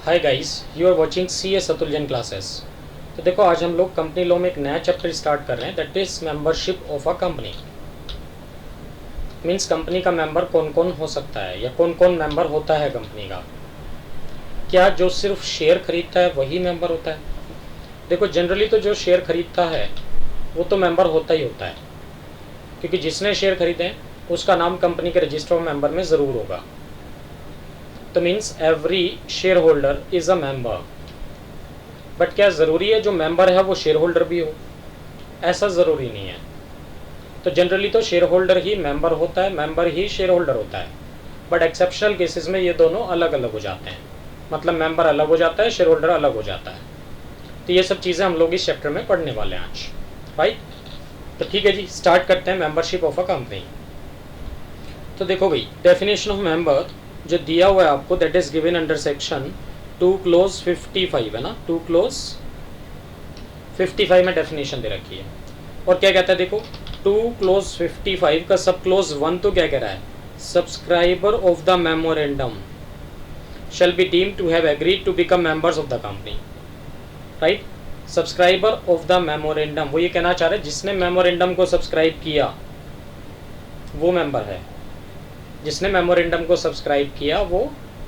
Hi guys, you are watching CS Atul classes. तो देखो, आज हम लोग कंपनी लॉ में एक नया चैप्टर स्टार्ट कर रहे हैं, that is membership of a company. Means company का मेंबर कौन कौन हो सकता है या कौन कौन मेंबर होता है कंपनी का। क्या जो सिर्फ शेयर खरीदता है वही मेंबर होता है? देखो, जनरली तो जो शेयर खरीदता है वो तो मेंबर होता ही होता है, क्योंकि जिसने शेयर खरीदे हैं उसका नाम कंपनी के रजिस्टर ऑफ मेंबर में ज़रूर होगा। तो means every share holder is a member. But क्या ज़रूरी है जो मेंबर है वो शेयर होल्डर भी हो? ऐसा ज़रूरी नहीं है। तो जनरली तो शेयर होल्डर ही मेंबर होता है, मेंबर ही शेयर होल्डर होता है। बट एक्सेप्शनल केसेस में ये दोनों अलग अलग हो जाते हैं, मतलब मेंबर अलग हो जाता है, शेयर होल्डर अलग हो जाता है। तो ये सब चीज़ें हम लोग इस चैप्टर में पढ़ने वाले हैं आज, राइट। तो ठीक है जी, स्टार्ट करते हैं मेंबरशिप ऑफ अ कंपनी। तो देखो भाई, डेफिनेशन ऑफ मेंबर जो दिया हुआ है आपको, that is given under section 2 close 55 है ना, 2 क्लोज 55 में डेफिनेशन दे रखी है। और क्या कहता है देखो, 2 क्लोज 55 का सब क्लोज 1 तो क्या कह रहा है, subscriber of the memorandum shall be deemed to have agreed to become members of the company, right. Subscriber of the memorandum, वो ये कहना चाह रहे हैं जिसने मेमोरेंडम को सब्सक्राइब किया वो मेंबर है। जिसने मेमोरेंडम को सब्सक्राइब किया वो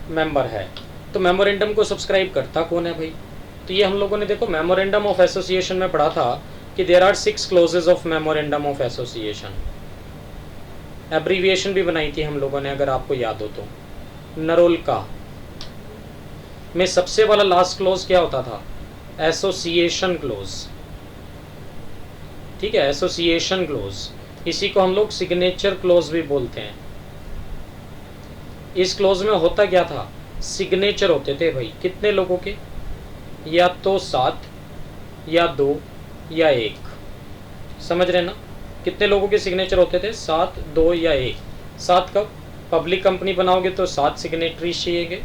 मेंबर है। तो मेमोरेंडम को सब्सक्राइब करता कौन है भाई? तो ये हम लोगों ने देखो मेमोरेंडम ऑफ एसोसिएशन में पढ़ा था कि there are 6 clauses of memorandum of association. Abbreviation भी बनाई थी हम लोगों ने, अगर आपको याद हो तो। नरोलका में सबसे वाला लास्ट क्लोज क्या होता था? एसोसिएशन क्लोज, ठीक है, एसोसिएशन क्लोज। इसी को हम लोग सिग्नेचर क्लोज भी बोलते हैं। इस क्लोज में होता क्या था, सिग्नेचर होते थे भाई, कितने लोगों के? या तो 7 या 2 या 1। समझ रहे ना, कितने लोगों के सिग्नेचर होते थे? 7, 2 या 1। 7 कब? पब्लिक कंपनी बनाओगे तो 7 सिग्नेटरीज चाहिएंगे,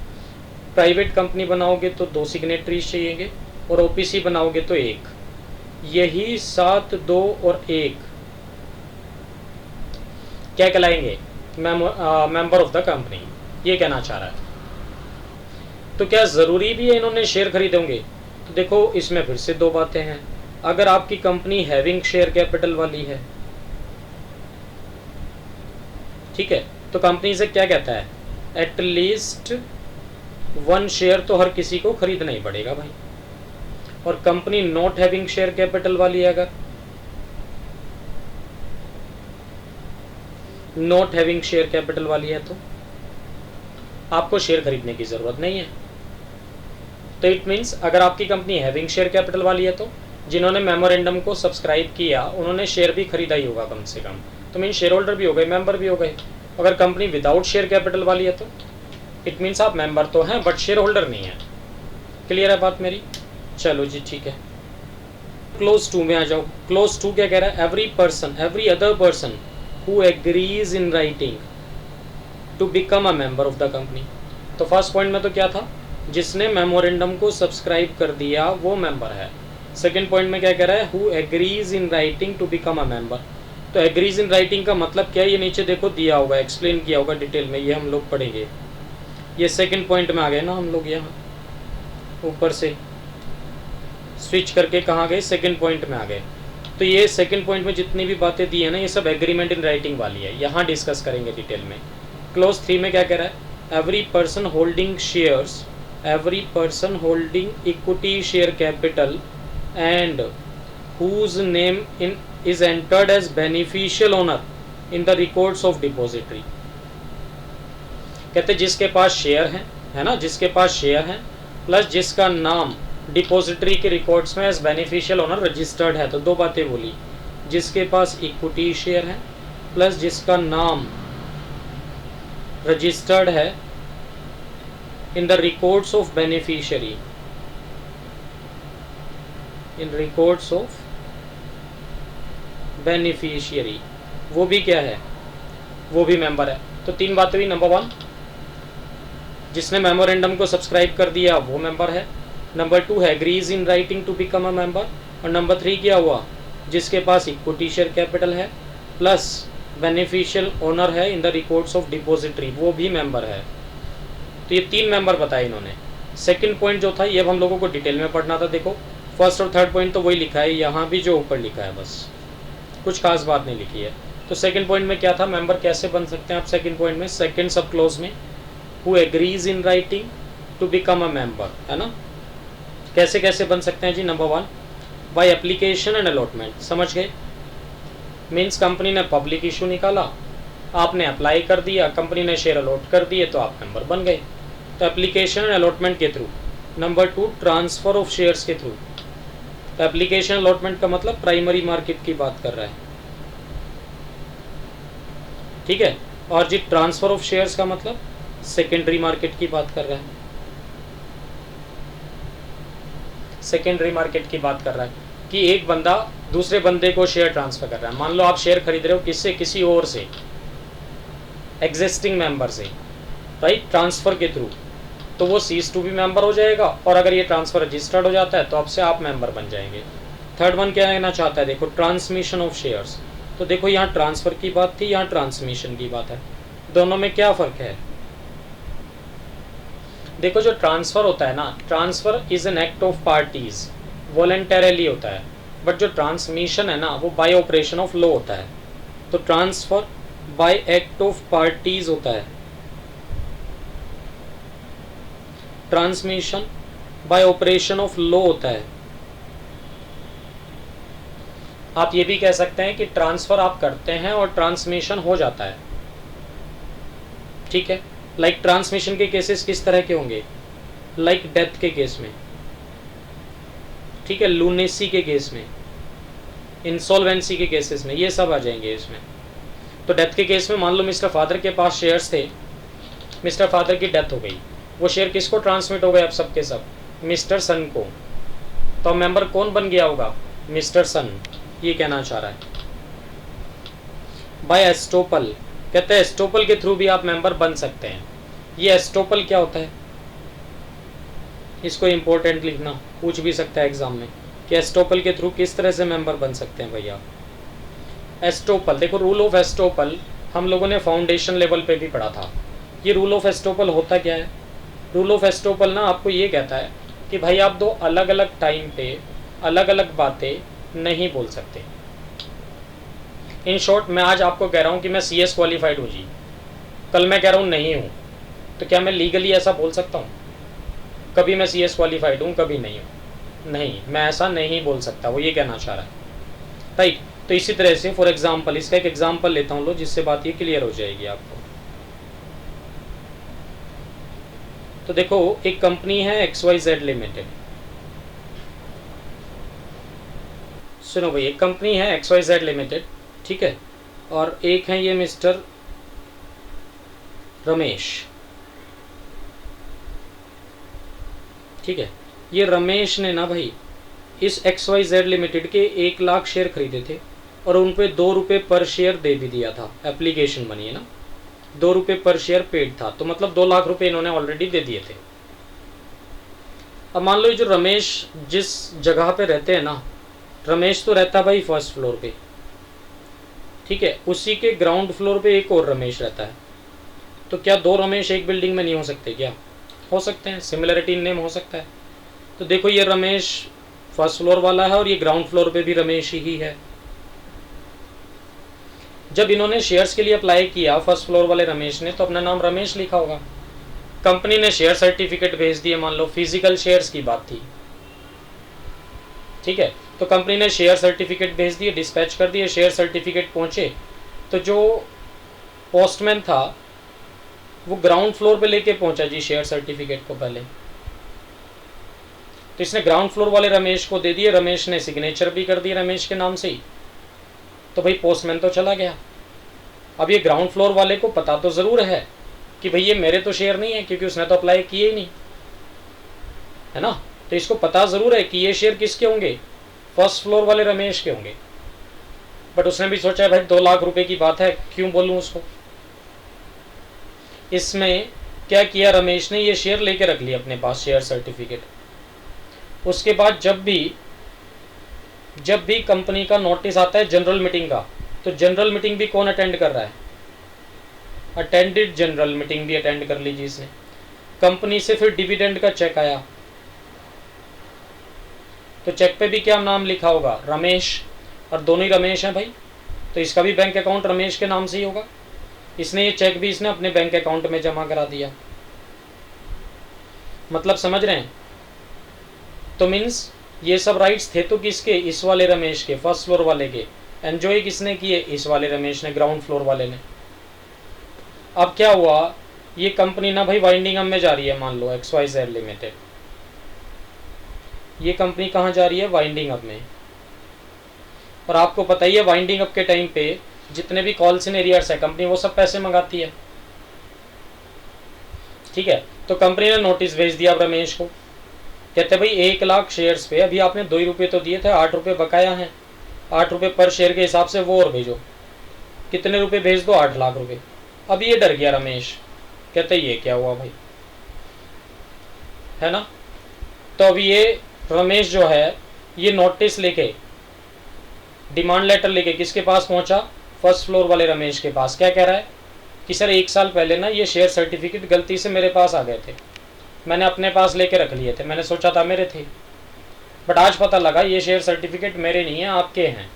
प्राइवेट कंपनी बनाओगे तो 2 सिग्नेटरीज चाहिएंगे, और ओपीसी बनाओगे तो 1। यही 7, 2 और 1 क्या कहलाएंगे? मेंबर ऑफ द कंपनी, ये कहना चाह रहा है। तो क्या ज़रूरी भी है इन्होंने शेयर खरीदे होंगे? तो देखो, इसमें फिर से 2 बातें हैं। अगर आपकी कंपनी हैविंग शेयर कैपिटल वाली है, ठीक है, तो कंपनी से क्या कहता है, एटलीस्ट 1 शेयर तो हर किसी को खरीदना ही पड़ेगा भाई। और company not having share capital वाली है, अगर नॉट हैविंग शेयर कैपिटल वाली है तो आपको शेयर खरीदने की ज़रूरत नहीं है। तो इट मीन्स अगर आपकी कंपनी हैविंग शेयर कैपिटल वाली है तो जिन्होंने मेमोरेंडम को सब्सक्राइब किया उन्होंने शेयर भी खरीदा ही होगा कम से कम, तो मीन शेयर होल्डर भी हो गए, मेंबर भी हो गए। अगर कंपनी विदाउट शेयर कैपिटल वाली है तो इट मीन्स आप मेंबर तो हैं बट शेयर होल्डर नहीं है। क्लियर है बात मेरी? चलो जी, ठीक है। क्लोज 2 में आ जाओ। क्लोज 2 क्या कह रहा है, every person, every other person who agrees in writing to become a member of the company. तो फर्स्ट पॉइंट में तो क्या था, जिसने मेमोरेंडम को सब्सक्राइब कर दिया वो मेंबर है। सेकंड पॉइंट में क्या कह रहा है, who agrees in writing to become a member. तो एग्रीज इन राइटिंग का मतलब क्या है, ये नीचे देखो दिया होगा, एक्सप्लेन किया होगा डिटेल में, ये हम लोग पढ़ेंगे। ये सेकंड पॉइंट में आ गए ना हम लोग, यहाँ ऊपर से स्विच करके कहाँ गए, सेकंड पॉइंट में आ गए। तो ये सेकंड पॉइंट में जितनी भी बातें दी है ना, ये सब एग्रीमेंट इन राइटिंग वाली है, यहाँ डिस्कस करेंगे डिटेल में। क्लोज 3 में क्या कह रहा है, every person holding shares, every person holding equity share capital and whose name is entered as beneficial owner in the records of depository। कहते जिसके पास शेयर है ना, जिसके पास शेयर है प्लस जिसका नाम डिपॉजिटरी के रिकॉर्ड्स में एज बेनिफिशियल ओनर रजिस्टर्ड है। तो 2 बातें बोली, जिसके पास इक्विटी शेयर है प्लस जिसका नाम रजिस्टर्ड है in the records of beneficiary, in records of beneficiary, वो भी क्या है, वो भी मेंबर है। तो 3 बातें हुई। नंबर 1, जिसने मेमोरेंडम को सब्सक्राइब कर दिया वो मेंबर है। नंबर 2 है agrees in writing to become a member. और नंबर 3 क्या हुआ, जिसके पास इक्विटी शेयर कैपिटल है प्लस बेनिफिशियल ओनर है in the records of depository, वो भी मेंबर है। तो ये 3 मेंबर बताए इन्होंने। सेकंड पॉइंट जो था ये अब हम लोगों को डिटेल में पढ़ना था। देखो फर्स्ट और थर्ड पॉइंट तो वही लिखा है, यहाँ भी जो ऊपर लिखा है बस, कुछ खास बात नहीं लिखी है। तो सेकंड पॉइंट में क्या था, मेंबर कैसे बन सकते हैं आप सेकंड पॉइंट में, सेकंड सब क्लोज में, who agrees in writing to become a member, है ना। कैसे कैसे बन सकते हैं जी, number 1 by application and allotment, समझ गए। मीन्स कंपनी ने पब्लिक इशू निकाला, आपने अप्लाई कर दिया, कंपनी ने शेयर अलॉट कर दिए तो आप मेंबर बन गए। तो एप्लीकेशन एंड अलॉटमेंट के through. Number 2 transfer of shares के थ्रू। तो एप्लीकेशन अलॉटमेंट का मतलब प्राइमरी मार्केट की बात कर रहा है, ठीक है। और जी ट्रांसफर ऑफ शेयर्स का मतलब सेकेंडरी मार्केट की बात कर रहा है, सेकेंडरी मार्केट की बात कर रहा है कि एक बंदा दूसरे बंदे को शेयर ट्रांसफर कर रहा है। मान लो आप शेयर खरीद रहे हो किससे, किसी और से, एग्जिस्टिंग मेंबर से, राइट, ट्रांसफर के थ्रू, तो वो सीज टू बी मेंबर हो जाएगा। और अगर ये ट्रांसफर रजिस्टर्ड हो जाता है तो आपसे आप मेंबर बन जाएंगे। थर्ड वन क्या कहना चाहता है, देखो ट्रांसमिशन ऑफ शेयर्स। तो देखो यहाँ ट्रांसफर की बात थी, यहाँ ट्रांसमिशन की बात है, दोनों में क्या फ़र्क है। देखो जो ट्रांसफ़र होता है ना, transfer is an act of parties, voluntarily होता है। बट जो ट्रांसमिशन है ना वो बाय ऑपरेशन ऑफ लॉ होता है। तो transfer bye act of parties होता है, transmission bye operation of law होता है। आप ये भी कह सकते हैं कि ट्रांसफ़र आप करते हैं और ट्रांसमिशन हो जाता है, ठीक है। लाइक ट्रांसमिशन के केसेस किस तरह के होंगे, लाइक डेथ के केस में, ठीक है, लूनेसी के केस में, इंसॉल्वेंसी के केसेस में, ये सब आ जाएंगे इसमें। तो डेथ के केस में मान लो मिस्टर फादर के पास शेयर्स थे, मिस्टर फादर की डेथ हो गई, वो शेयर किसको ट्रांसमिट हो गए, अब सब के सब मिस्टर सन को। तो मेंबर कौन बन गया होगा, मिस्टर सन, ये कहना चाह रहा है। बाय एस्टोपल, कहते हैं एस्टोपल के थ्रू भी आप मेंबर बन सकते हैं। ये एस्टोपल क्या होता है, इसको इम्पोर्टेंट लिखना, पूछ भी सकता है एग्जाम में कि एस्टोपल के थ्रू किस तरह से मेंबर बन सकते हैं भैया। एस्टोपल, देखो रूल ऑफ एस्टोपल हम लोगों ने फाउंडेशन लेवल पे भी पढ़ा था। ये रूल ऑफ एस्टोपल होता क्या है, रूल ऑफ एस्टोपल ना आपको ये कहता है कि भाई आप दो अलग अलग टाइम पे अलग अलग बातें नहीं बोल सकते। इन शॉर्ट मैं आज आपको कह रहा हूँ कि मैं CS क्वालिफाइड हूँ जी, कल मैं कह रहा हूँ नहीं हूँ, तो क्या मैं लीगली ऐसा बोल सकता हूँ, कभी मैं CS क्वालिफाइड हूँ कभी नहीं हूँ, नहीं, मैं ऐसा नहीं बोल सकता, वो ये कहना चाह रहा है, राइट। तो इसी तरह से फॉर एग्जांपल, इसका एक एग्जांपल लेता हूँ लो, जिससे बात ये क्लियर हो जाएगी आपको। तो देखो एक कंपनी है XYZ लिमिटेड, सुनो भाई, एक कंपनी है XYZ लिमिटेड, ठीक है, और एक है ये मिस्टर रमेश, ठीक है। ये रमेश ने ना भाई इस XYZ लिमिटेड के 1 लाख शेयर खरीदे थे और उन पे 2 रुपये पर शेयर दे भी दिया था, एप्लीकेशन बनी है ना, 2 रुपये पर शेयर पेड था, तो मतलब 2 लाख रुपए इन्होंने ऑलरेडी दे दिए थे। अब मान लो जो रमेश जिस जगह पे रहते हैं ना, रमेश तो रहता भाई फर्स्ट फ्लोर पे, ठीक है, उसी के ग्राउंड फ्लोर पे एक और रमेश रहता है। तो क्या 2 रमेश एक बिल्डिंग में नहीं हो सकते, क्या हो सकते हैं, सिमिलरिटी इन नेम हो सकता है। तो देखो ये रमेश फर्स्ट फ्लोर वाला है और ये ग्राउंड फ्लोर पे भी रमेश ही है। जब इन्होंने शेयर्स के लिए अप्लाई किया फर्स्ट फ्लोर वाले रमेश ने, तो अपना नाम रमेश लिखा होगा, कंपनी ने शेयर सर्टिफिकेट भेज दिए, मान लो फिजिकल शेयर्स की बात थी, ठीक है, तो कंपनी ने शेयर सर्टिफिकेट भेज दिए, डिस्पैच कर दिए, शेयर सर्टिफिकेट पहुंचे, तो जो पोस्टमैन था वो ग्राउंड फ्लोर पे लेके पहुंचा जी शेयर सर्टिफिकेट को पहले, तो इसने ग्राउंड फ्लोर वाले रमेश को दे दिए, रमेश ने सिग्नेचर भी कर दी रमेश के नाम से ही, तो भाई पोस्टमैन तो चला गया। अब ये ग्राउंड फ्लोर वाले को पता तो ज़रूर है कि भाई ये मेरे तो शेयर नहीं है, क्योंकि उसने तो अप्लाई किए ही नहीं, है ना, तो इसको पता ज़रूर है कि ये शेयर किसके होंगे, फर्स्ट फ्लोर वाले रमेश के होंगे। बट उसने भी सोचा है भाई 2 लाख रुपए की बात है, क्यों बोलूँ उसको। इसमें क्या किया रमेश ने, ये शेयर लेके रख लिया अपने पास, शेयर सर्टिफिकेट। उसके बाद जब भी कंपनी का नोटिस आता है जनरल मीटिंग का, तो जनरल मीटिंग भी कौन अटेंड कर रहा है, अटेंडेड जनरल मीटिंग भी अटेंड कर लीजिए इसने। कंपनी से फिर डिविडेंड का चेक आया, तो चेक पे भी क्या नाम लिखा होगा, रमेश, और दोनों ही रमेश हैं भाई, तो इसका भी बैंक अकाउंट रमेश के नाम से ही होगा। इसने ये चेक भी इसने अपने बैंक अकाउंट में जमा करा दिया। मतलब समझ रहे हैं? तो मीन्स ये सब राइट्स थे तो किसके, इस वाले रमेश के, फर्स्ट फ्लोर वाले के। एंजॉय किसने किए, इस वाले रमेश ने, ग्राउंड फ्लोर वाले ने। अब क्या हुआ, ये कंपनी ना भाई वाइंडिंग अप में जा रही है, मान लो XYZ लिमिटेड, ये कंपनी कहाँ जा रही है, वाइंडिंग अप में। और आपको पता ही है वाइंडिंग अप के टाइम पे जितने भी कॉल्स इन एरियर्स है कंपनी वो सब पैसे मंगाती है, ठीक है। तो कंपनी ने नोटिस भेज दिया अब रमेश को, कहते भाई 1 लाख शेयर्स पे अभी आपने 2 रुपये तो दिए थे, 8 रुपये बकाया हैं, 8 रुपये पर शेयर के हिसाब से वो और भेजो, कितने रुपए भेज दो, 8 लाख रुपए। अब ये डर गया रमेश, कहते ये क्या हुआ भाई, है ना। तो अब ये रमेश जो है ये नोटिस लेके, डिमांड लेटर लेके किसके पास पहुंचा, फर्स्ट फ्लोर वाले रमेश के पास। क्या कह रहा है कि सर 1 साल पहले ना ये शेयर सर्टिफिकेट गलती से मेरे पास आ गए थे, मैंने अपने पास लेके रख लिए थे, मैंने सोचा था मेरे थे, बट आज पता लगा ये शेयर सर्टिफिकेट मेरे नहीं है, आपके हैं,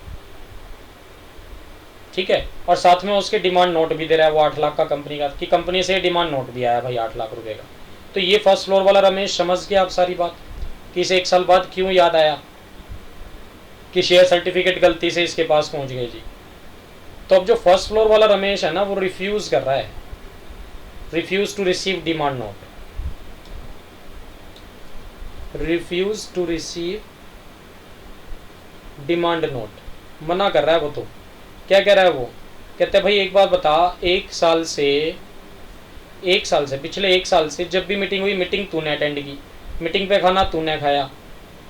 ठीक है। और साथ में उसके डिमांड नोट भी दे रहा है वो 8 लाख का कंपनी का, कि कंपनी से डिमांड नोट भी आया भाई 8 लाख रुपए का। तो ये फर्स्ट फ्लोर वाला रमेश समझ गया अब सारी बात, कि इसे 1 साल बाद क्यों याद आया कि शेयर सर्टिफिकेट गलती से इसके पास पहुंच गए जी। तो अब जो फर्स्ट फ्लोर वाला रमेश है ना वो रिफ्यूज कर रहा है, refuse to receive demand note, refuse to receive demand note, मना कर रहा है वो। तो क्या कह रहा है वो, कहते हैं भाई एक बात बता, 1 साल से पिछले 1 साल से जब भी मीटिंग हुई, मीटिंग तूने अटेंड की, मीटिंग पे खाना तूने खाया,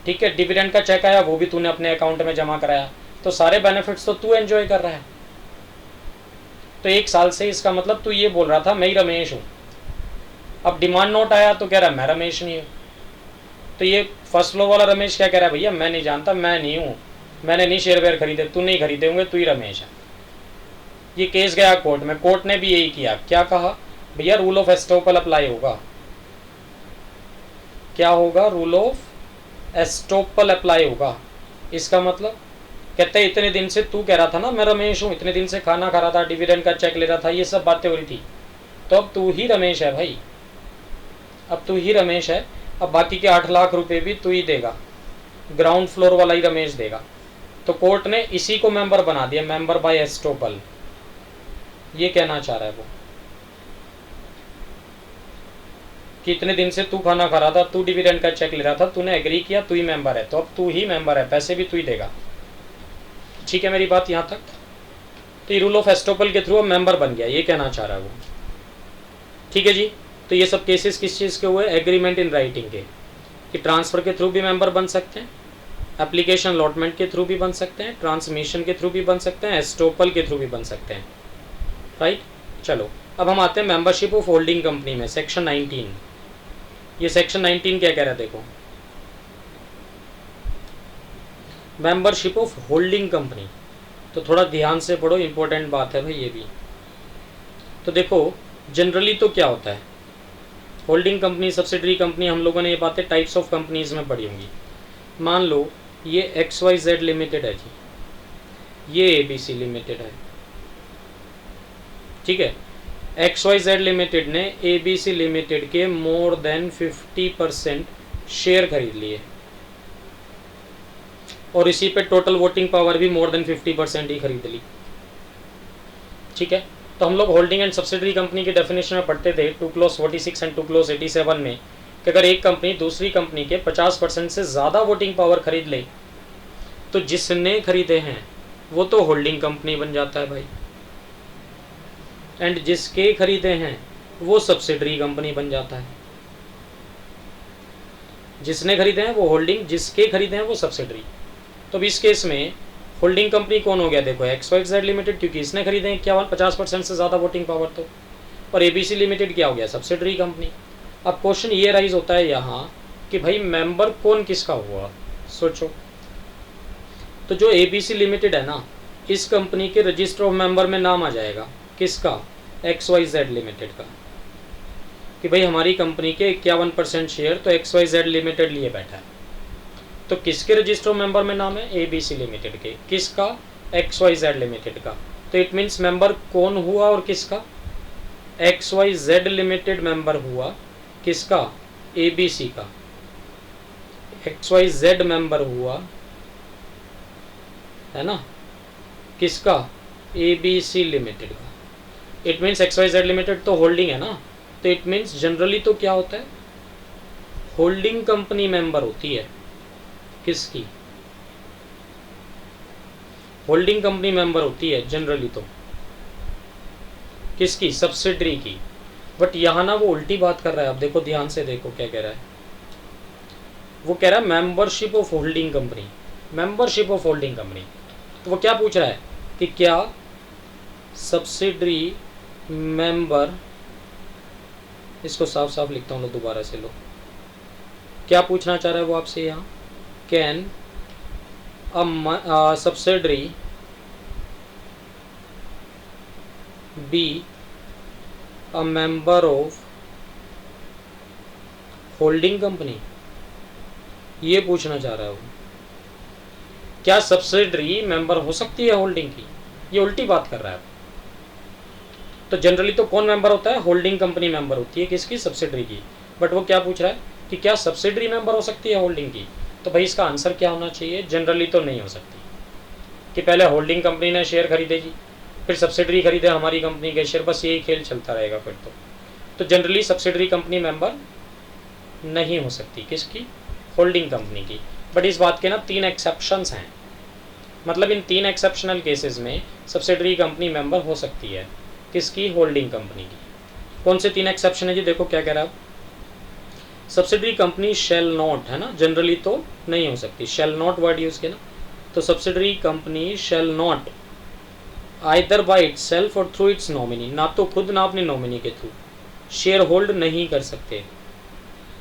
ठीक है, डिविडेंड का चेक आया वो भी तूने अपने अकाउंट में जमा कराया, तो सारे बेनिफिट्स तो तू एंजॉय कर रहा है। तो 1 साल से इसका मतलब तू ये बोल रहा था मैं ही रमेश हूँ, अब डिमांड नोट आया तो कह रहा है मैं रमेश नहीं हूँ। तो ये फर्स्ट फ्लोर वाला रमेश क्या कह रहा है, भैया मैं नहीं जानता, मैं नहीं हूँ, मैंने नहीं शेयर वेयर खरीदे, तू नहीं खरीदे होंगे, तू ही रमेश है। ये केस गया कोर्ट में, कोर्ट ने भी यही किया, क्या कहा भैया, रूल ऑफ एस्टोपल अप्लाई होगा। क्या होगा, रूल ऑफ एस्टोपल अप्लाई होगा। इसका मतलब कहते हैं इतने दिन से तू कह रहा था ना मैं रमेश हूँ, इतने दिन से खाना खा रहा था, डिविडेंड का चेक ले रहा था, ये सब बातें हो रही थी, तो अब तू ही रमेश है भाई, अब तू ही रमेश है, अब बाकी के 8 लाख रुपए भी तू ही देगा, ग्राउंड फ्लोर वाला ही रमेश देगा। तो कोर्ट ने इसी को मेंबर बना दिया, मेंबर बाय एस्टोपल, ये कहना चाह रहा है वो कि इतने दिन से तू खाना खा रहा था, तू डिविडेंड का चेक ले रहा था, तूने एग्री किया, तू ही मेंबर है, तो अब तू ही मेंबर है, पैसे भी तू ही देगा। ठीक है मेरी बात यहाँ तक। तो ये रूल ऑफ एस्टोपल के थ्रू अब मेंबर बन गया, ये कहना चाह रहा है वो। ठीक है जी। तो ये सब केसेस किस चीज़ के हुए, एग्रीमेंट इन राइटिंग के, कि ट्रांसफ़र के थ्रू भी मेंबर बन सकते हैं, एप्लीकेशन अलॉटमेंट के थ्रू भी बन सकते हैं, ट्रांसमिशन के थ्रू भी बन सकते हैं, एस्टोपल के थ्रू भी बन सकते हैं, राइट। चलो अब हम आते हैं मेंबरशिप ऑफ होल्डिंग कंपनी में, सेक्शन 19। ये सेक्शन 19 क्या कह रहा है देखो, मेंबरशिप ऑफ होल्डिंग कंपनी, तो थोड़ा ध्यान से पढ़ो, इंपॉर्टेंट बात है भाई ये भी। तो देखो जनरली तो क्या होता है, होल्डिंग कंपनी, सब्सिडरी कंपनी, हम लोगों ने ये बातें टाइप्स ऑफ कंपनीज में पढ़ी होंगी। मान लो ये XYZ लिमिटेड है जी, ये ABC लिमिटेड है, ठीक है। XYZ लिमिटेड ने ABC लिमिटेड के मोर देन 50% शेयर खरीद लिए, और इसी पे टोटल वोटिंग पावर भी मोर देन 50% ही खरीद ली, ठीक है। तो हम लोग होल्डिंग एंड सब्सिडरी कंपनी के डेफिनेशन में पढ़ते थे 2 क्लॉज 46 एंड 2 क्लॉज 87 में, कि अगर एक कंपनी दूसरी कंपनी के 50% से ज़्यादा वोटिंग पावर खरीद ले तो जिसने खरीदे हैं वो तो होल्डिंग कंपनी बन जाता है भाई, एंड जिसके खरीदे हैं वो सब्सिडरी कंपनी बन जाता है। जिसने खरीदे हैं वो होल्डिंग, जिसके खरीदे हैं वो सब्सिडरी। तो इस केस में होल्डिंग कंपनी कौन हो गया देखो, XYZ लिमिटेड, क्योंकि इसने खरीदे हैं क्या 50% से ज़्यादा वोटिंग पावर तो, और ABC लिमिटेड क्या हो गया, सब्सिडरी कंपनी। अब क्वेश्चन ये राइज होता है यहाँ कि भाई मेंबर कौन किसका हुआ, सोचो। तो जो ABC लिमिटेड है ना, इस कंपनी के रजिस्टर ऑफ मेंबर में नाम आ जाएगा किसका, XYZ लिमिटेड का, कि भाई हमारी कंपनी के 51% शेयर तो XYZ लिमिटेड लिए बैठा है, तो किसके रजिस्टर मेंबर में नाम है? ABC लिमिटेड के। किसका? XYZ लिमिटेड का। तो इट मीन्स मेंबर कौन हुआ और किसका? XYZ लिमिटेड मेंबर हुआ किसका? ABC का। XYZ मेंबर हुआ है ना किसका? ABC लिमिटेड का। इट मीन्स XYZ लिमिटेड तो होल्डिंग है ना, तो इट मीन्स जनरली तो क्या होता है? होल्डिंग कंपनी मेंबर होती है किसकी? होल्डिंग कंपनी मेंबर होती है जनरली तो किसकी? सब्सिडरी की। बट यहां ना वो उल्टी बात कर रहा है। अब देखो ध्यान से देखो क्या कह रहा है। वो कह रहा है membership of holding company, membership of holding company. तो वो क्या पूछ रहा है कि क्या सब्सिडरी मेंबर, इसको साफ साफ लिखता हूँ, लो दोबारा से लो। क्या पूछना चाह रहा है वो आपसे यहाँ? Can a subsidiary be a member of holding company, ये पूछना चाह रहा है वो। क्या सब्सिडरी मेंबर हो सकती है होल्डिंग की? ये उल्टी बात कर रहा है। तो जनरली तो कौन मेंबर होता है? होल्डिंग कंपनी मेंबर होती है किसकी? सब्सिडरी की। बट वो क्या पूछ रहा है कि क्या सब्सिडरी मेंबर हो सकती है होल्डिंग की? तो भाई इसका आंसर क्या होना चाहिए? जनरली तो नहीं हो सकती, कि पहले होल्डिंग कंपनी ने शेयर खरीदेगी फिर सब्सिडरी खरीदे हमारी कंपनी के शेयर, बस यही खेल चलता रहेगा फिर तो जनरली सब्सिडरी कंपनी मेंबर नहीं हो सकती किसकी? होल्डिंग कंपनी की। बट इस बात के ना 3 एक्सेप्शंस हैं, मतलब इन 3 एक्सेप्शनल केसेस में सब्सिडरी कंपनी मेंबर हो सकती है किसकी? होल्डिंग कंपनी की। कौन से 3 एक्सेप्शन है जी? देखो क्या कह रहा है। सब्सिडरी कंपनी शेल नॉट, है ना, जनरली तो नहीं हो सकती, शेल नॉट वर्ड यूज किया ना, तो subsidiary company shall not either by itself और थ्रू इट्स नॉमिनी, ना तो खुद ना अपने नॉमिनी के थ्रू शेयर होल्ड नहीं कर सकते,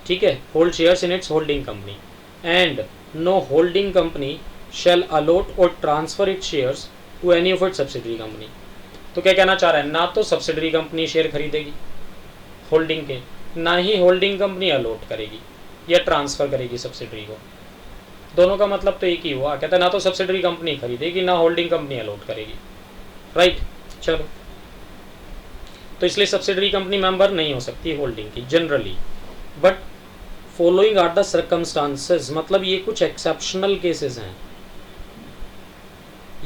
ठीक है, hold shares in its holding company, and no holding company shall allot और transfer its shares to any of its subsidiary company. तो क्या कहना चाह रहा है? ना तो सब्सिडरी कंपनी शेयर खरीदेगी होल्डिंग के, ना ही होल्डिंग कंपनी अलॉट करेगी या ट्रांसफर करेगी सब्सिडरी को। दोनों का मतलब तो एक ही हुआ। कहता है ना तो सब्सिडरी कंपनी खरीदेगी ना होल्डिंग कंपनी अलॉट करेगी, राइट। चलो, तो इसलिए सब्सिडरी कंपनी मेंबर नहीं हो सकती होल्डिंग की generally. But following are the circumstances, मतलब ये कुछ एक्सेप्शनल केसेस हैं,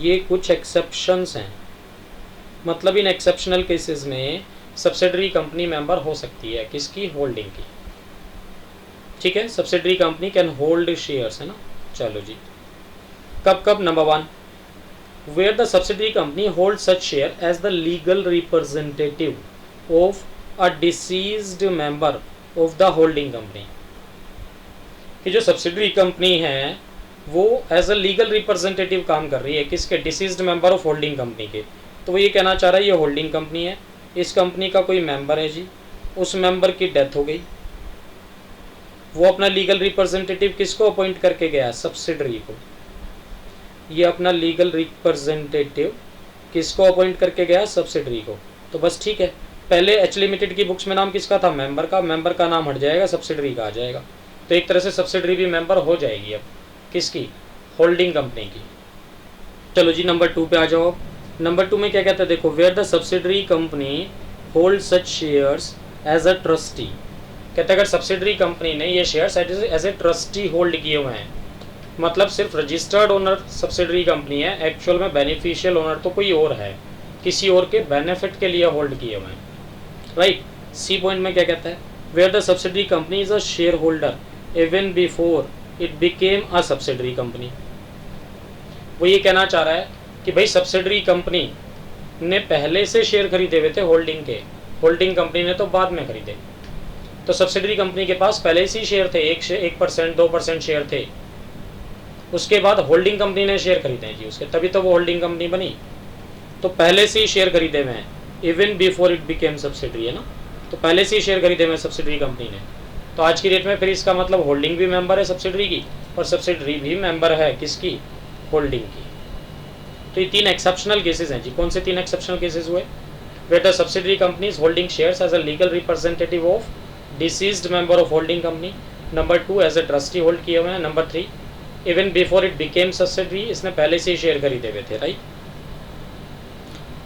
ये कुछ एक्सेप्शंस हैं, मतलब इन एक्सेप्शनल केसेस में सब्सिडरी कंपनी मेंबर हो सकती है किसकी? होल्डिंग की, ठीक है। Subsidiary company can hold shares, है ना। चलो जी, कब कब? Number 1, where the subsidiary company hold such share as the legal representative of a deceased member of the holding company, कि जो सब्सिडरी कंपनी है वो एज अ लीगल रिप्रेजेंटेटिव काम कर रही है किसके? Deceased member of holding company के। तो वो ये कहना चाह रहा है ये होल्डिंग कंपनी है, इस कंपनी का कोई मेंबर है जी, उस मेंबर की डेथ हो गई, वो अपना लीगल रिप्रेजेंटेटिव किसको अपॉइंट करके गया? सब्सिडरी को। ये अपना लीगल रिप्रेजेंटेटिव किसको अपॉइंट करके गया? सब्सिडरी को। तो बस ठीक है, पहले एच लिमिटेड की बुक्स में नाम किसका था? मेंबर का, मेंबर का नाम हट जाएगा, सब्सिडरी का आ जाएगा, तो एक तरह से सब्सिडरी भी मेंबर हो जाएगी अब किसकी? होल्डिंग कंपनी की। चलो जी, नंबर 2 पे आ जाओ। नंबर 2 में क्या कहता है? देखो, where the subsidiary company hold such shares as a trustee, कहते हैं अगर सब्सिडरी कंपनी ने ये shares as a trustee hold किए हुए हैं, मतलब सिर्फ रजिस्टर्ड ओनर सब्सिडरी कंपनी है, एक्चुअल में बेनिफिशियल ओनर तो कोई और है, किसी और के बेनिफिट के लिए होल्ड किए हुए हैं, राइट। सी पॉइंट में क्या कहता है? Where the subsidiary company is a share holder even before it became a subsidiary company. वो ये कहना चाह रहा है कि भाई सब्सिडरी कंपनी ने पहले से शेयर खरीदे हुए थे होल्डिंग के, होल्डिंग कंपनी ने तो बाद में खरीदे, तो सब्सिडरी कंपनी के पास पहले से ही शेयर थे, 1% 2% शेयर थे, उसके बाद होल्डिंग कंपनी ने शेयर खरीदे हैं जी उसके, तभी तो वो होल्डिंग कंपनी बनी, तो पहले से ही शेयर खरीदे हुए हैं, even before it became subsidiary, है ना, तो पहले से ही शेयर खरीदे हुए सब्सिडरी कंपनी ने। तो आज की डेट में फिर इसका मतलब होल्डिंग भी मेंबर है सब्सिडरी की और सब्सिडरी भी मेंबर है किसकी? होल्डिंग की। तो ये 3 एक्सेप्शनल केसेस हैं जी। कौन से 3 एक्सेप्शनल केसेस हुए? Where the subsidiary companies holding shares as a legal representative of deceased member of holding company, number 2 as a trustee hold किए हुए हैं, number 3 even before it became subsidiary, इसने पहले से ही शेयर खरीदे हुए थे, राइट।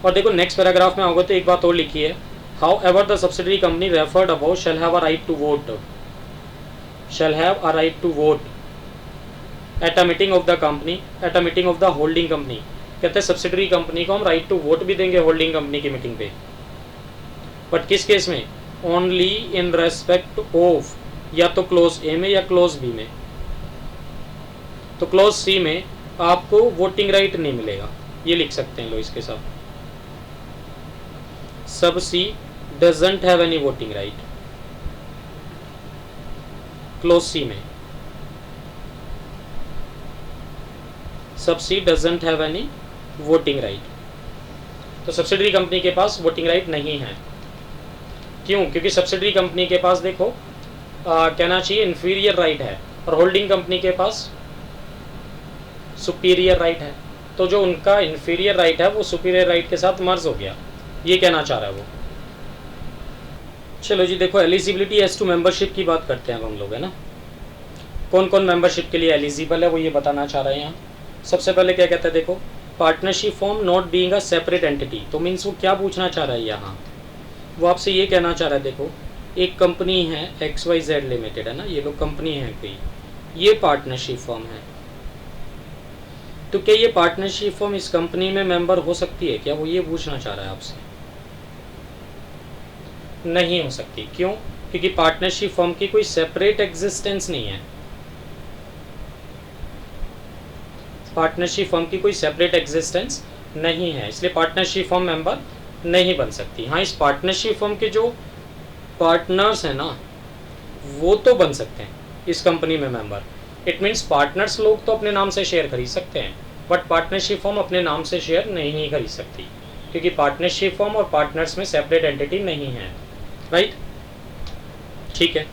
और देखो नेक्स्ट पैराग्राफ में होगा तो एक बात और लिखी है, however the subsidiary company referred above shall have a right to vote, shall have a right to vote at a meeting of the company, at a meeting of the holding company. कहते हैं subsidiary company को हम right to vote भी देंगे holding company की meeting पे, but किस case में, ओनली इन रेस्पेक्ट ऑफ, या तो क्लोज ए में या क्लोज बी में। तो क्लोज सी में आपको वोटिंग राइट नहीं मिलेगा, ये लिख सकते हैं लो इसके साथ, sub C doesn't have any voting right, clause C में sub C doesn't have any voting right. तो सब्सिडरी कंपनी के पास वोटिंग राइट नहीं है। क्यों? क्योंकि सब्सिडरी कंपनी के पास देखो कहना चाहिए इन्फीरियर राइट है, और होल्डिंग कंपनी के पास सुपीरियर राइट है। तो जो उनका इन्फीरियर राइट है वो सुपीरियर राइट के साथ मर्ज हो गया, ये कहना चाह रहा है वो। चलो जी देखो, एलिजिबिलिटी एज टू मेंबरशिप की बात करते हैं अब हम लोग, है ना। कौन कौन मेंबरशिप के लिए एलिजिबल है वो ये बताना चाह रहे हैं यहाँ। सबसे पहले क्या कहते हैं देखो, partnership form not being a separate entity. तो मीन्स वो क्या पूछना चाह रहा है यहाँ, वो आपसे ये कहना चाह रहा है देखो, एक कंपनी है XYZ लिमिटेड, है ना, ये लोग कंपनी है कोई, ये पार्टनरशिप फॉर्म है। तो क्या ये पार्टनरशिप फॉर्म इस कंपनी में मेंबर हो सकती है क्या, वो ये पूछना चाह रहा है आपसे। नहीं हो सकती। क्यों? क्योंकि पार्टनरशिप फॉर्म की कोई सेपरेट एग्जिस्टेंस नहीं है। पार्टनरशिप फॉर्म की कोई सेपरेट एग्जिस्टेंस नहीं है, इसलिए पार्टनरशिप फॉर्म मेंबर नहीं बन सकती। हाँ, इस पार्टनरशिप फॉर्म के जो पार्टनर्स हैं ना, वो तो बन सकते हैं इस कंपनी में मेंबर। इट मीन्स पार्टनर्स लोग तो अपने नाम से शेयर खरीद सकते हैं, बट पार्टनरशिप फॉर्म अपने नाम से शेयर नहीं खरीद सकती, क्योंकि पार्टनरशिप फॉर्म और पार्टनर्स में सेपरेट एंटिटी नहीं है, राइट। ठीक है।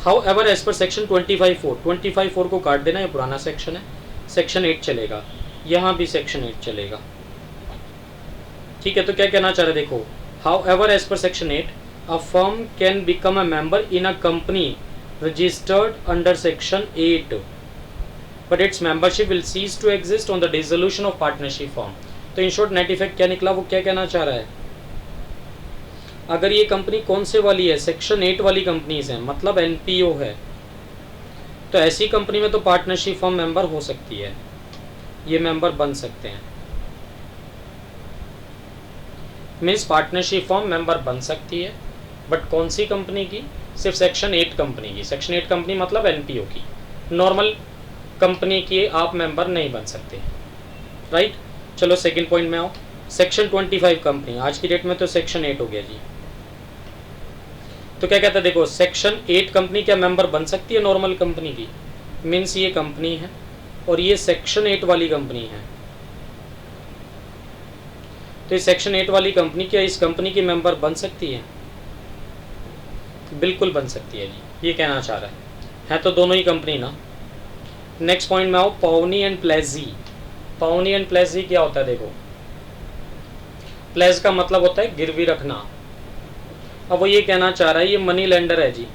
However as per section 25(4) को काट देना, ये पुराना सेक्शन है, सेक्शन 8 चलेगा, यहाँ भी सेक्शन 8 चलेगा। ठीक है। तो क्या कहना चाह रहे देखो, however as per section 8 a firm can become a member in a company registered under section 8 but its membership will cease to exist on the dissolution of partnership firm. तो इन शॉर्ट नेट इफेक्ट क्या निकला, वो क्या कहना चाह रहा है, अगर ये कंपनी कौन से वाली है, सेक्शन 8 वाली कंपनीज है, मतलब NPO है, तो ऐसी कंपनी में तो पार्टनरशिप फॉर्म मेंबर हो सकती है, ये मेंबर बन सकते हैं। मीन्स पार्टनरशिप फॉर्म मेंबर बन सकती है, बट कौन सी कंपनी की, सिर्फ सेक्शन 8 कंपनी की। सेक्शन 8 कंपनी मतलब NPO की, नॉर्मल कंपनी की आप मेंबर नहीं बन सकते, राइट। चलो सेकंड पॉइंट में आओ, सेक्शन 25 कंपनी, आज की डेट में तो सेक्शन 8 हो गया जी। तो क्या कहता है देखो, सेक्शन 8 कंपनी क्या मेंबर बन सकती है नॉर्मल कंपनी की। मीन्स ये कंपनी है और ये सेक्शन 8 वाली कंपनी है, तो ये सेक्शन 8 वाली कंपनी क्या इस कंपनी की मेंबर बन सकती है, बिल्कुल बन सकती है जी, ये कहना चाह रहा है तो दोनों ही कंपनी ना। नेक्स्ट पॉइंट में आओ, पाउनी एंड प्लेजी। पाउनी एंड प्लेजी क्या होता है देखो, प्लेज का मतलब होता है गिरवी रखना। अब वो ये कहना चाह रहा है ये मनी लेंडर है जी,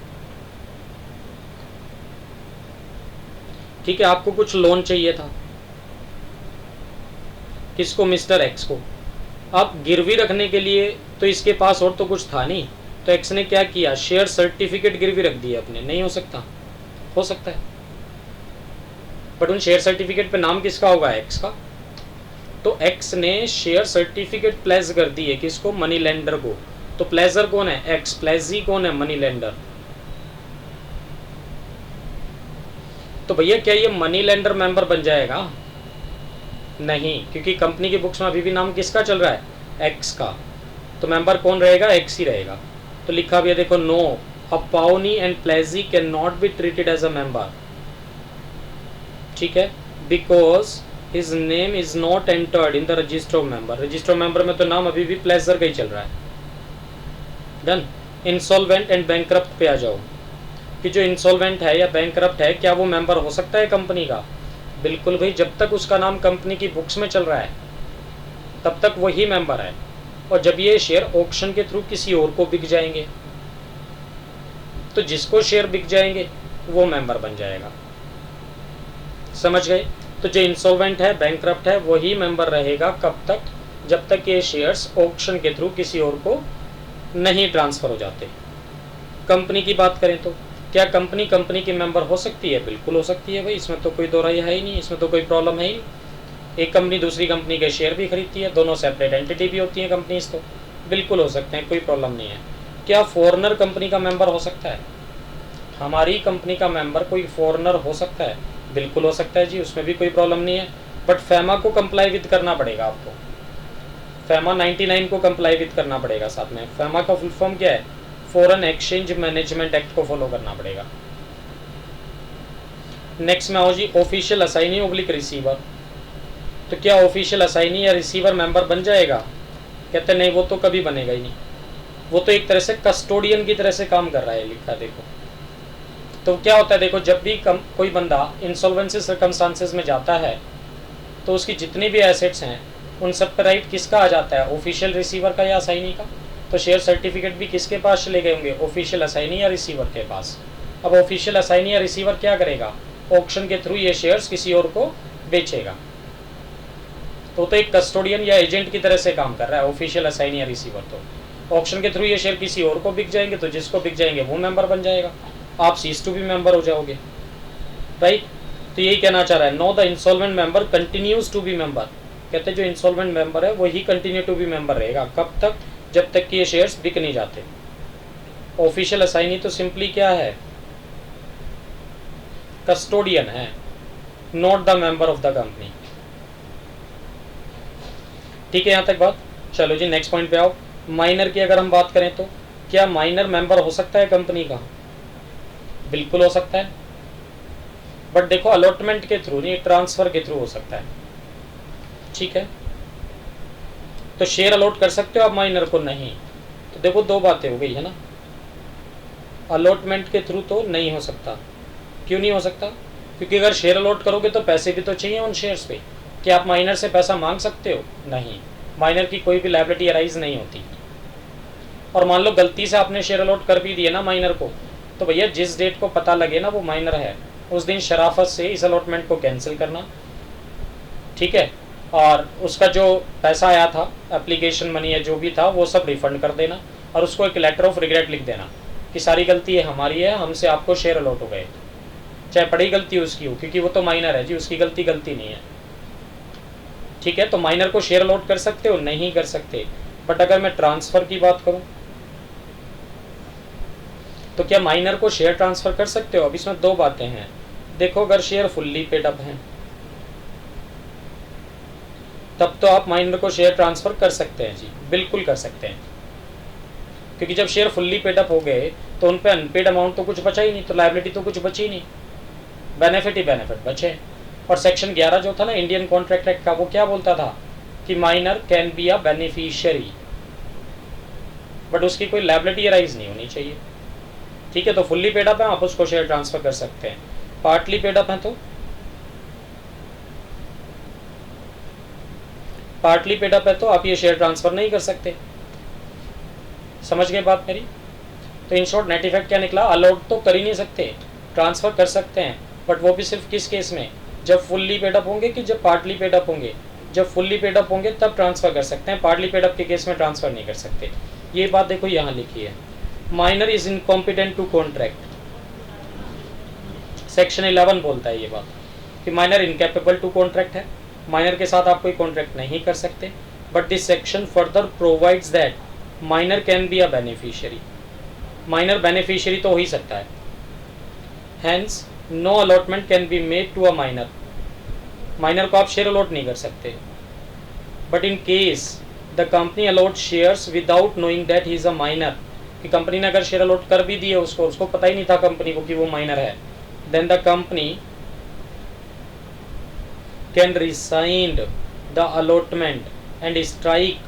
ठीक है, आपको कुछ लोन चाहिए था, किसको, मिस्टर एक्स को। अब गिरवी रखने के लिए तो इसके पास और तो कुछ था नहीं, तो एक्स ने क्या किया, शेयर सर्टिफिकेट गिरवी रख दिया अपने। नहीं हो सकता, हो सकता है, बट उन शेयर सर्टिफिकेट पे नाम किसका होगा, एक्स का। तो एक्स ने शेयर सर्टिफिकेट प्लेज कर दी है किसको, मनी लेंडर को। तो प्लेजर कौन है, एक्स, प्लेजी कौन है, मनी लेंडर। तो भैया क्या ये मनी लेंडर मेंबर बन जाएगा, नहीं, क्योंकि कंपनी की बुक्स में अभी भी नाम किसका चल रहा है, एक्स का। तो मेंबर कौन रहेगा, एक्स ही रहेगा। तो लिखा भी है देखो, no, a pawnee and pledgee can not be treated as a member, ठीक है, because his name is not entered in the register of member. Register of member में तो नाम अभी भी प्लेजर का ही चल रहा है। डन। इंसॉल्वेंट एंड बैंकरप्ट पे आ जाओ, कि जो इंसॉल्वेंट है या बैंकरप्ट है, क्या वो मेंबर हो सकता है कंपनी का। बिल्कुल भाई, जब तक उसका नाम कंपनी की बुक्स में चल रहा है तब तक वही मेंबर है, और जब ये शेयर ऑक्शन के थ्रू किसी और को बिक जाएंगे तो जिसको शेयर बिक जाएंगे वो मेंबर बन जाएगा। समझ गए? तो जो इंसॉल्वेंट है, बैंकरप्ट है, वही मेंबर रहेगा। कब तक? जब तक ये शेयर्स ऑक्शन के थ्रू किसी और को नहीं ट्रांसफर हो जाते। कंपनी की बात करें तो क्या कंपनी की मेंबर हो सकती है? बिल्कुल हो सकती है भाई, इसमें तो कोई दो राय है ही नहीं, इसमें तो कोई प्रॉब्लम है ही नहीं। एक कंपनी दूसरी कंपनी के शेयर भी खरीदती है, दोनों सेपरेट एंटिटी भी होती हैं कंपनीज, तो बिल्कुल हो सकते हैं, कोई प्रॉब्लम नहीं है। क्या फॉरेनर कंपनी का मेंबर हो सकता है? हमारी कंपनी का मेंबर कोई फॉरेनर हो सकता है? बिल्कुल हो सकता है जी, उसमें भी कोई प्रॉब्लम नहीं है। बट फैमा को कंप्लाई विद करना पड़ेगा आपको, फैमा 99 को कंप्लाई विद करना पड़ेगा साथ में। फैमा का फुल फॉर्म क्या है? फॉरेन एक्सचेंज मैनेजमेंट एक्ट को फॉलो करना पड़ेगा। नेक्स्ट में आओ जी, ऑफिशियल असाइनी ओब्लिक रिसीवर। तो क्या ऑफिशियल असाइनी या रिसीवर मेंबर बन जाएगा? कहते नहीं, वो तो कभी बनेगा ही नहीं, वो तो एक तरह से कस्टोडियन की तरह से काम कर रहा है, लिखा है देखो। तो क्या होता है देखो, जब भी कोई बंदा इंसॉल्वेंसी सर्कमस्टांसेस में जाता है तो उसकी जितनी भी एसेट्स हैं उन सब पर राइट किसका आ जाता है? ऑफिशियल रिसीवर का या असाइनी का। तो शेयर सर्टिफिकेट भी किसके पास चले गए होंगे? ऑफिशियल असाइनी या रिसीवर के पास। अब ऑफिशियल असाइनी या रिसीवर क्या करेगा? ऑक्शन के थ्रू ये शेयर्स किसी और को बेचेगा। तो एक कस्टोडियन या एजेंट की तरह से काम कर रहा है ऑफिशियल असाइनी या रिसीवर। तो ऑक्शन के थ्रू ये शेयर किसी और को बिक जाएंगे, तो जिसको बिक जाएंगे वो मेंबर बन जाएगा, आप सीज टू बी मेंबर हो जाओगे, राइट। तो यही कहना चाह रहा है, no the insolvent member continues to be member. कहते हैं जो इंसॉल्वेंट मेंबर है वही कंटिन्यू टू बी मेंबर रहेगा। कब तक? जब तक कि ये शेयर्स बिक नहीं जाते। ऑफिशियल असाइनी तो सिंपली क्या है? कस्टोडियन है, not the member of the company. ठीक है यहां तक बात। चलो जी नेक्स्ट पॉइंट पे आओ। माइनर की अगर हम बात करें तो क्या माइनर मेंबर हो सकता है कंपनी का? बिल्कुल हो सकता है, बट देखो अलॉटमेंट के थ्रू नहीं, ट्रांसफर के थ्रू हो सकता है। ठीक है, तो शेयर अलॉट कर सकते हो आप माइनर को? नहीं। तो देखो दो बातें हो गई है ना, अलॉटमेंट के थ्रू तो नहीं हो सकता। क्यों नहीं हो सकता? क्योंकि अगर शेयर अलॉट करोगे तो पैसे भी तो चाहिए उन शेयर्स पे। क्या आप माइनर से पैसा मांग सकते हो? नहीं, माइनर की कोई भी लायबिलिटी अराइज नहीं होती। और मान लो गलती से आपने शेयर अलॉट कर भी दिए ना माइनर को, तो भैया जिस डेट को पता लगे ना वो माइनर है, उस दिन शराफत से इस अलॉटमेंट को कैंसिल करना, ठीक है, और उसका जो पैसा आया था, एप्लीकेशन मनी या जो भी था, वो सब रिफंड कर देना, और उसको एक लेटर ऑफ रिग्रेट लिख देना कि सारी गलती है हमारी है, हमसे आपको शेयर अलॉट हो गए, चाहे बड़ी गलती उसकी हो, क्योंकि वो तो माइनर है जी, उसकी गलती नहीं है। ठीक है, तो माइनर को शेयर अलॉट कर सकते हो? नहीं कर सकते। बट अगर मैं ट्रांसफर की बात करूं तो क्या माइनर को शेयर ट्रांसफर कर सकते हो? अब इसमें दो बातें हैं। देखो अगर शेयर फुल्ली पेड अप हैं तब तो आप माइनर को शेयर ट्रांसफर कर सकते हैं जी, बिल्कुल कर सकते हैं, क्योंकि जब शेयर फुल्ली पेड अप हो गए तो उन पे अनपेड अमाउंट तो कुछ बचा ही नहीं, तो लायबिलिटी तो कुछ बची नहीं, बेनिफिट ही बेनिफिट बचे। और सेक्शन 11 जो था ना इंडियन कॉन्ट्रैक्ट एक्ट का, वो क्या बोलता था कि minor can be a beneficiary, but उसकी कोई लायबिलिटी अराइज नहीं होनी चाहिए। ठीक है, तो फुल्ली पेड अप है, आप उसको शेयर ट्रांसफर कर सकते हैं। पार्टली पेड अप है तो आप ये शेयर ट्रांसफर नहीं कर सकते। समझ गए बात मेरी? तो इन शॉर्ट नेट इफेक्ट क्या निकला? अलॉट तो कर ही नहीं सकते, ट्रांसफर कर सकते हैं, बट वो भी सिर्फ किस केस में? जब फुल्ली पेड अप होंगे कि जब पार्टली पेड अप होंगे? जब फुल्ली पेड अप होंगे तब ट्रांसफर कर सकते हैं, पार्टली पेड अप के केस में ट्रांसफर नहीं कर सकते। ये बात देखो यहाँ लिखी है, minor is incompetent to contract. Section 11 बोलता है ये बात कि माइनर इनकैपेबल टू कॉन्ट्रैक्ट है, माइनर के साथ आप कोई कॉन्ट्रैक्ट नहीं कर सकते। But this section further provides that minor can be a beneficiary. Minor beneficiary तो हो ही सकता है, hence no allotment can be made to a minor. Minor को आप शेयर अलॉट नहीं कर सकते। But in case the company allot shares without knowing that he is a minor, कि कंपनी ने अगर शेयर अलॉट कर भी दिए उसको पता ही नहीं था कंपनी को कि वो माइनर है, then the company can rescind the allotment and strike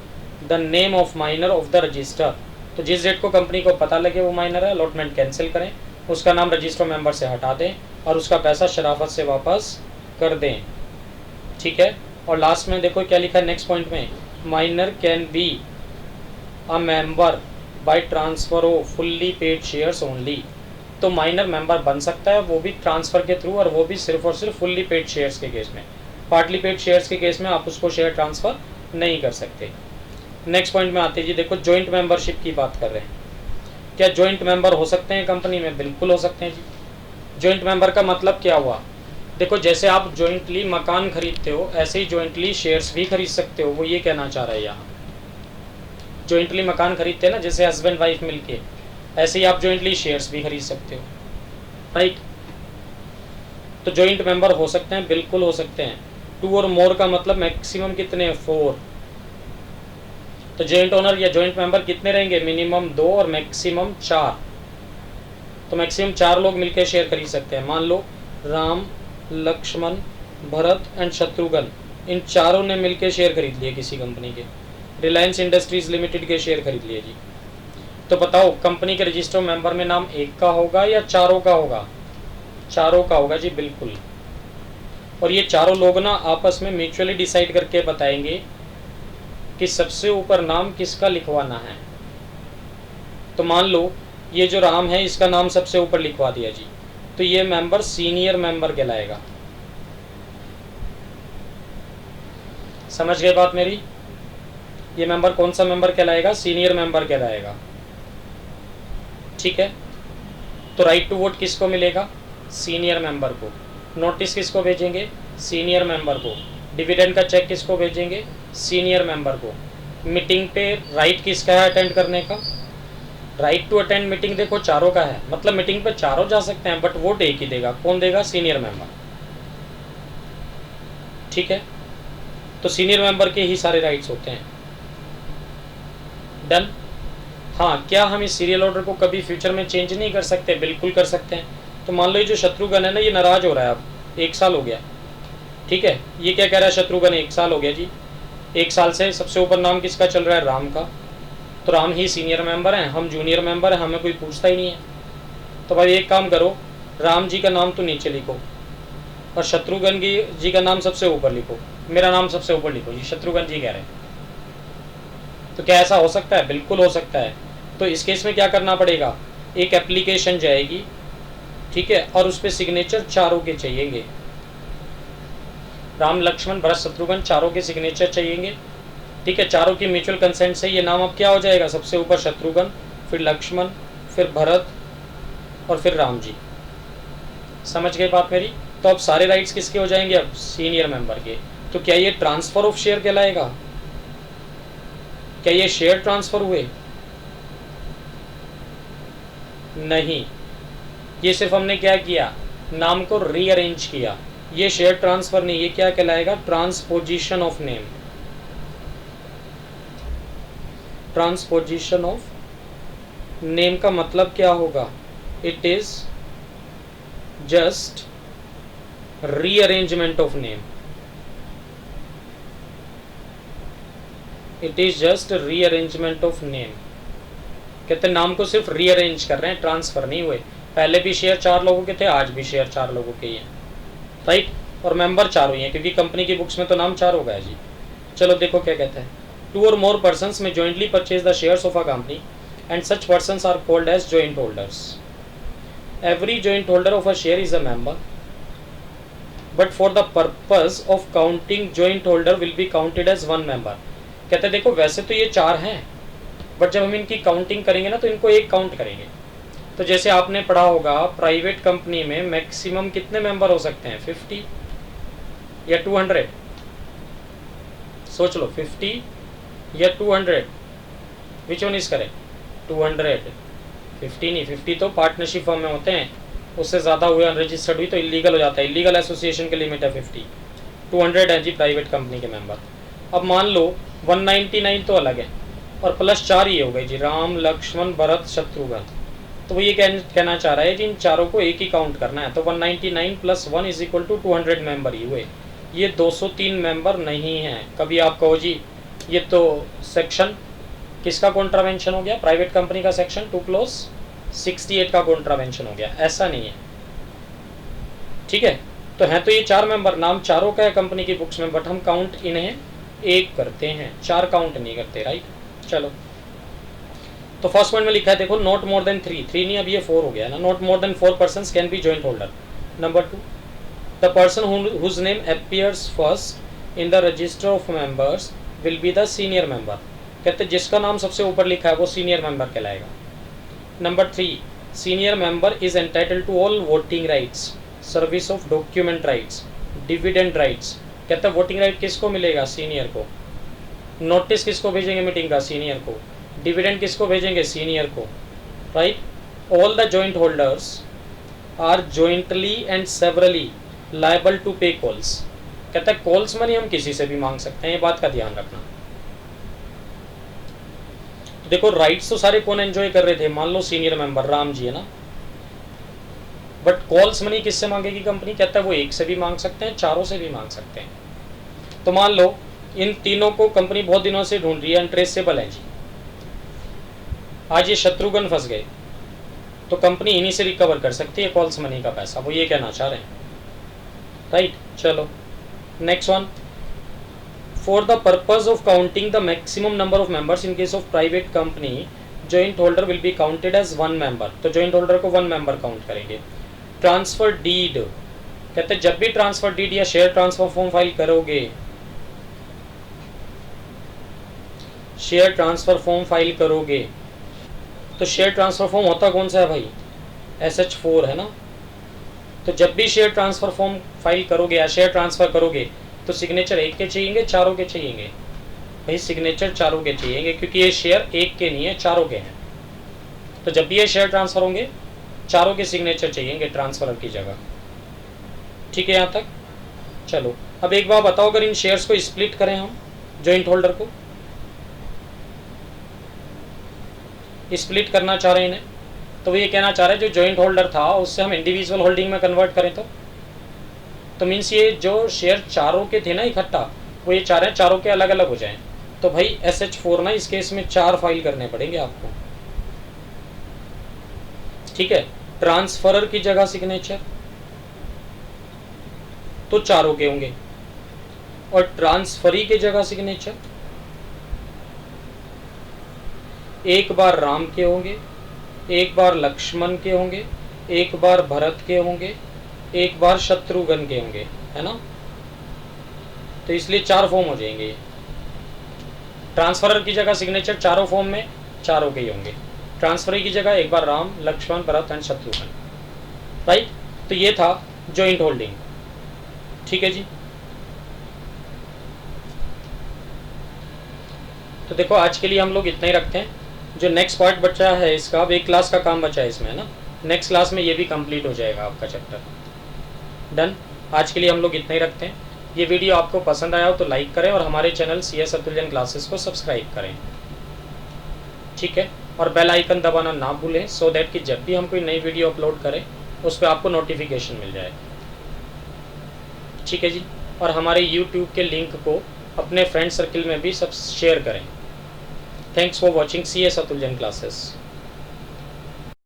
the name of minor of the register. तो जिस डेट को कंपनी को पता लगे वो माइनर है, अलॉटमेंट कैंसिल करें, उसका नाम रजिस्टर मेंबर से हटा दें और उसका पैसा शराफत से वापस कर दें। ठीक है, और लास्ट में देखो क्या लिखा है नेक्स्ट पॉइंट में, minor can be a member by transfer off fully paid shares only. तो माइनर मेंबर बन सकता है, वो भी ट्रांसफ़र के थ्रू, और वो भी सिर्फ और सिर्फ फुल्ली पेड शेयर्स के केस में। पार्टली पेड शेयर्स के केस में आप उसको शेयर ट्रांसफ़र नहीं कर सकते। नेक्स्ट पॉइंट में आते हैं जी, देखो जॉइंट मेंबरशिप की बात कर रहे हैं। क्या जॉइंट मेंबर हो सकते हैं कंपनी में? बिल्कुल हो सकते हैं जी। जॉइंट मेंबर का मतलब क्या हुआ? देखो जैसे आप जॉइंटली मकान खरीदते हो, ऐसे ही जॉइंटली शेयर्स भी खरीद सकते हो, वो ये कहना चाह रहा है यहाँ। जॉइंटली मकान खरीदते हैं ना, जैसे हस्बैंड वाइफ मिलके, ऐसे ही आप जॉइंटली शेयर्स भी खरीद सकते हो, राइट। तो जॉइंट मेंबर हो सकते हैं, बिल्कुल हो सकते हैं। 2 और मोर का मतलब मैक्सिमम कितने? 4। तो जॉइंट ओनर या जॉइंट मेंबर कितने रहेंगे? मिनिमम 2 और मैक्सिमम 4। तो मैक्सिमम 4 लोग मिलकर शेयर खरीद सकते हैं। मान लो राम, लक्ष्मण, भरत एंड शत्रुघ्न, इन चारों ने मिलकर शेयर खरीद लिए किसी कंपनी के, रिलायंस इंडस्ट्रीज लिमिटेड के शेयर खरीद लिए जी। तो बताओ कंपनी के रजिस्टर मेंबर में नाम एक का होगा या चारों का होगा? चारों का होगा जी, बिल्कुल। और ये चारों लोग ना आपस में म्यूचुअली डिसाइड करके बताएंगे कि सबसे ऊपर नाम किसका लिखवाना है। तो मान लो ये जो राम है, इसका नाम सबसे ऊपर लिखवा दिया जी, तो ये मेंबर सीनियर मेंबर कहलाएगा। समझ गए बात मेरी? ये मेंबर कौन सा मेंबर कहलाएगा? सीनियर मेंबर कहलाएगा, ठीक है। तो राइट टू वोट किसको मिलेगा? सीनियर मेंबर को। नोटिस किसको भेजेंगे? सीनियर मेंबर को। डिविडेंड का चेक किसको भेजेंगे? सीनियर मेंबर को। मीटिंग पे राइट किसका है अटेंड करने का? राइट टू अटेंड मीटिंग देखो चारों का है, मतलब मीटिंग पे चारों जा सकते हैं, बट वोट एक ही देगा। कौन देगा? सीनियर मेंबर, ठीक है। तो सीनियर मेंबर के ही सारे राइट्स होते हैं। डन। हाँ, क्या हम इस सीरियल ऑर्डर को कभी फ्यूचर में चेंज नहीं कर सकते? बिल्कुल कर सकते हैं। तो मान लो ये जो शत्रुघ्न है ना, ये नाराज हो रहा है, अब 1 साल हो गया, ठीक है। ये क्या कह रहा है? शत्रुघ्न 1 साल हो गया जी, 1 साल से सबसे ऊपर नाम किसका चल रहा है? राम का। तो राम ही सीनियर मेंबर हैं, हम जूनियर मेंबर हैं, हमें कोई पूछता ही नहीं है। तो भाई एक काम करो, राम जी का नाम तो नीचे लिखो और शत्रुघ्न जी का नाम सबसे ऊपर लिखो, मेरा नाम सबसे ऊपर लिखो जी, शत्रुघ्न जी कह रहे हैं। तो क्या ऐसा हो सकता है? बिल्कुल हो सकता है। तो इस केस में क्या करना पड़ेगा? एक एप्लीकेशन जाएगी, ठीक है, और उस पर सिग्नेचर चारों के चाहिएंगे। राम, लक्ष्मण, भरत, शत्रुघ्न चारों के सिग्नेचर चाहिएंगे, ठीक है। चारों की म्यूचुअल कंसेंट से ये नाम अब क्या हो जाएगा? सबसे ऊपर शत्रुघ्न, फिर लक्ष्मण, फिर भरत और फिर राम जी। समझ गए बात मेरी? तो अब सारे राइट्स किसके हो जाएंगे? अब सीनियर मेंबर के। तो क्या ये ट्रांसफर ऑफ शेयर कहलाएगा? क्या ये शेयर ट्रांसफर हुए? नहीं, ये सिर्फ हमने क्या किया? नाम को रीअरेंज किया। ये शेयर ट्रांसफर नहीं, ये क्या कहलाएगा? Transposition of name. Transposition of name का मतलब क्या होगा? It is just rearrangement of name. It is just rearrangement of name. कहते नाम को सिर्फ रीअरेंज कर रहे हैं, ट्रांसफर नहीं हुए। पहले भी शेयर 4 लोगों के थे, आज भी शेयर 4 लोगों के ही हैं, राइट। और मेंबर 4 ही हैं, क्योंकि कंपनी की बुक्स में तो नाम 4 हो गया जी। चलो देखो क्या कहता है। 2 or more persons may jointly purchase the shares of a company and such persons are called as joint holders. Every joint holder of a share is a member, but for the purpose of counting, joint holder will be counted as one member. कहते देखो वैसे तो ये 4 हैं, but जब हम इनकी counting करेंगे ना, तो इनको एक काउंट करेंगे। तो जैसे आपने पढ़ा होगा, प्राइवेट कंपनी में मैक्सिमम कितने मेंबर हो सकते हैं? 50 या 200? सोच लो, 50 या 200, विच वन इज करेक्ट? 200। 50 नहीं, 50 तो पार्टनरशिप फॉर्म में होते हैं, उससे ज़्यादा हुए अनरजिस्टर्ड हुई तो इलीगल हो जाता है। इलीगल एसोसिएशन के लिमिट है 50। 200 है जी प्राइवेट कंपनी के मेंबर। अब मान लो 199 तो अलग है, और प्लस 4 ये हो गए जी, राम, लक्ष्मण, भरत, शत्रुघ्न। तो वो ये कहना चाह रहा है कि इन चारों को एक ही काउंट करना है। तो 199 + 1 = 200 मेंबर ही हुए। ये 203 मेंबर नहीं हैं। कभी आप कहो जी ये तो सेक्शन किसका कॉन्ट्रावेंशन हो गया? प्राइवेट कंपनी का सेक्शन 2(68) का कॉन्ट्रावेंशन हो गया। ऐसा नहीं है, ठीक है। तो है तो ये 4 मेंबर, नाम चारों का है कंपनी की बुक्स में, बट हम काउंट इन्हें एक करते हैं, 4 काउंट नहीं करते, राइट। चलो तो फर्स्ट पॉइंट में लिखा है देखो, नॉट मोर देन 3 नहीं, अब ये 4 हो गया ना, not more than 4 persons can be joint holder. Number 2, the person whose name appears first in the register of members will be the senior member. कहते हैं जिसका नाम सबसे ऊपर लिखा है वो सीनियर मेंबर कहलाएगा। Number 3, senior member is entitle to all voting rights, service of document rights, dividend rights. कहते हैं वोटिंग राइट किसको मिलेगा? सीनियर को। नोटिस किसको भेजेंगे मीटिंग का? सीनियर को। डिविडेंड किसको भेजेंगे? सीनियर को, right. All the joint holders are jointly and severally liable to pay calls. कहता है कॉल्स मनी हम किसी से भी मांग सकते हैं, ये बात का ध्यान रखना। तो देखो राइट्स तो सारे कौन एंजॉय कर रहे थे? मान लो सीनियर मेंबर राम जी है ना, बट कॉल्स मनी किससे मांगेगी कंपनी? कहता है वो एक से भी मांग सकते हैं, चारों से भी मांग सकते हैं। तो मान लो इन तीनों को कंपनी बहुत दिनों से ढूंढ रही है, अनट्रेसेबल है जी। आज ये शत्रुघ्न फंस गए तो कंपनी इन्हीं से रिकवर कर सकती है कॉल्स मनी का पैसा, वो ये कहना चाह रहे हैं, राइट। चलो next one, for the purpose of counting the maximum number of members in case of private company, joint holder will be counted as 1 member. तो जॉइंट होल्डर को 1 मेंबर काउंट करेंगे। ट्रांसफर डीड, कहते हैं जब भी transfer deed या share transfer form file करोगे, share transfer form file करोगे, तो शेयर ट्रांसफर फॉर्म होता कौन सा है भाई? SH4 है ना। तो जब भी शेयर ट्रांसफर फॉर्म फाइल करोगे या शेयर ट्रांसफर करोगे तो सिग्नेचर एक के चाहिएंगे, चारों के चाहिएंगे? भाई सिग्नेचर चारों के चाहिएंगे, क्योंकि ये शेयर एक के नहीं है, चारों के हैं। तो जब भी ये शेयर ट्रांसफर होंगे चारों के सिग्नेचर चाहिएंगे ट्रांसफर की जगह। ठीक है यहाँ तक? चलो अब एक बार बताओ, अगर इन शेयर्स को स्प्लिट करें हम, जॉइंट होल्डर को स्प्लिट करना चाह रहे हैं इन्हें, तो वो ये कहना चाह रहे हैं जो जॉइंट होल्डर था उससे हम इंडिविजुअल होल्डिंग में कन्वर्ट करें तो मीन्स ये जो शेयर चारों के थे ना इकट्ठा, वो ये चाह रहे हैं चारों के अलग अलग हो जाएं। तो भाई SH4 ना इस केस में 4 फाइल करने पड़ेंगे आपको, ठीक है। ट्रांसफरर की जगह सिग्नेचर तो चारों के होंगे, और ट्रांसफरी की जगह सिग्नेचर एक बार राम के होंगे, एक बार लक्ष्मण के होंगे, एक बार भरत के होंगे, एक बार शत्रुघ्न के होंगे, है ना। तो इसलिए 4 फॉर्म हो जाएंगे। ट्रांसफरर की जगह सिग्नेचर चारों फॉर्म में चारों के ही होंगे। ट्रांसफरी की जगह एक बार राम, लक्ष्मण, भरत एंड शत्रुघ्न, राइट। तो ये था जॉइंट होल्डिंग, ठीक है जी। तो देखो आज के लिए हम लोग इतना ही रखते हैं। जो नेक्स्ट पार्ट बचा है इसका, अब एक क्लास का काम बचा है इसमें, है ना। नेक्स्ट क्लास में ये भी कंप्लीट हो जाएगा आपका चैप्टर। डन। आज के लिए हम लोग इतना ही रखते हैं। ये वीडियो आपको पसंद आया हो तो लाइक करें और हमारे चैनल CS अतुल्यन क्लासेस को सब्सक्राइब करें, ठीक है। और बेल आइकन दबाना ना भूलें, सो दैट कि जब भी हम कोई नई वीडियो अपलोड करें उस पर आपको नोटिफिकेशन मिल जाए, ठीक है जी। और हमारे YouTube के लिंक को अपने फ्रेंड सर्किल में भी सब शेयर करें। Thanks for watching CS Atulyan classes.